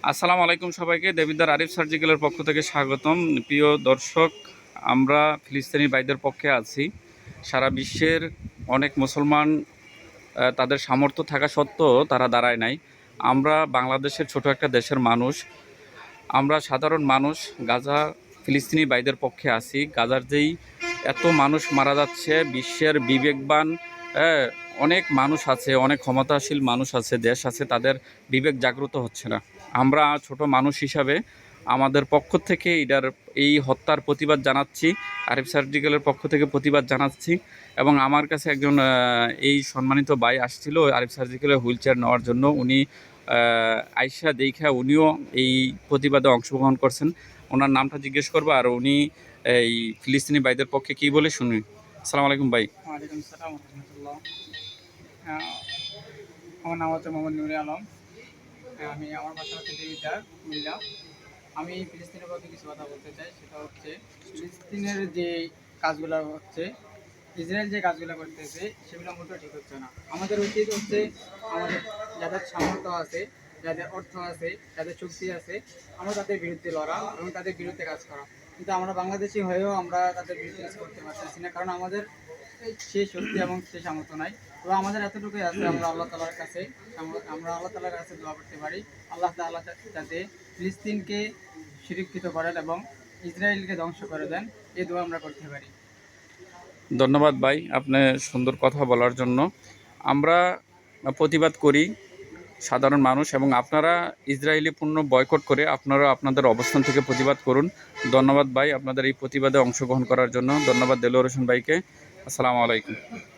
আসসালামু আলাইকুম সবাইকে। দেবিদ্বার আরিফ সার্জিক্যালের পক্ষ থেকে স্বাগতম। প্রিয় দর্শক, আমরা ফিলিস্তিনি ভাইদের পক্ষে আছি। সারা বিশ্বের অনেক মুসলমান তাদের সামর্থ্য থাকা সত্ত্বেও তারা দাঁড়ায় নাই। আমরা বাংলাদেশের ছোট একটা দেশের মানুষ, আমরা সাধারণ মানুষ গাজা ফিলিস্তিনি ভাইদের পক্ষে আছি। গাজার যেই এত মানুষ মারা যাচ্ছে, বিশ্বের বিবেকবান অনেক মানুষ আছে, অনেক ক্ষমতাশীল মানুষ আছে, দেশ আছে, তাদের বিবেক জাগ্রত হচ্ছে না। আমরা ছোট মানুষ হিসাবে আমাদের পক্ষ থেকে এই হত্যার প্রতিবাদ জানাচ্ছি, আরিফ সার্জিক্যালের পক্ষ থেকে প্রতিবাদ জানাচ্ছি। এবং আমার কাছে একজন এই সম্মানিত ভাই আসছিল আরিফ সার্জিক্যালের হুইল চেয়ার নেওয়ার জন্য। উনি আইসা দেখা উনিও এই প্রতিবাদে অংশগ্রহণ করছেন। ওনার নামটা জিজ্ঞেস করবো আর উনি এই ফিলিস্তিনি ভাইদের পক্ষে কী বলে শুনি। আসসালামু আলাইকুম ভাই। ওয়ালাইকুম আসসালাম রহমতুল্লাহ। আমার নাম হচ্ছে মোহাম্মদ নুরে আলম। আমার বাসা হচ্ছে দেবিদ্বার কুমিল্লা। আমি ফিলিস্তিনের পক্ষে কিছু কথা বলতে চাই। সেটা হচ্ছে ফিলিস্তিনের যে কাজগুলো হচ্ছে, ইসরায়েল যে কাজগুলো করতেছে সেগুলো মোটেও ঠিক হচ্ছে না। আমাদের উচিত হচ্ছে আমাদের যাদের সামর্থ্য আছে, যাদের অর্থ আছে, যাদের শক্তি আছে, আমরা তাদের বিরুদ্ধে লড়া এবং তাদের বিরুদ্ধে কাজ করা। কিন্তু আমরা বাংলাদেশি হয়েও আমরা তাদের বিরুদ্ধে কাজ করতে পারতেছি না, কারণ আমাদের সেই শক্তি এবং সেই সামর্থ্য নাই। তো আমাদের এতটুকুই আছে, আমরা আল্লাহ তাআলার কাছে দোয়া করতে পারি। আল্লাহ তাআলা যাতে ফিলিস্তিনকে সুরক্ষিত করেন এবং ইসরায়েলকে ধ্বংস করে দেন, এই দোয়া আমরা করতে পারি। ধন্যবাদ ভাই, আপনি সুন্দর কথা বলার জন্য। আমরা প্রতিবাদ করি সাধারণ মানুষ, এবং আপনারা ইসরায়েলি পণ্য বয়কট করে আপনারা আপনাদের অবস্থান থেকে প্রতিবাদ করুন। ধন্যবাদ ভাই আপনাদের এই প্রতিবাদে অংশগ্রহণ করার জন্য। ধন্যবাদ দেলোয়ার হোসেন ভাইকে। আসসালামু আলাইকুম।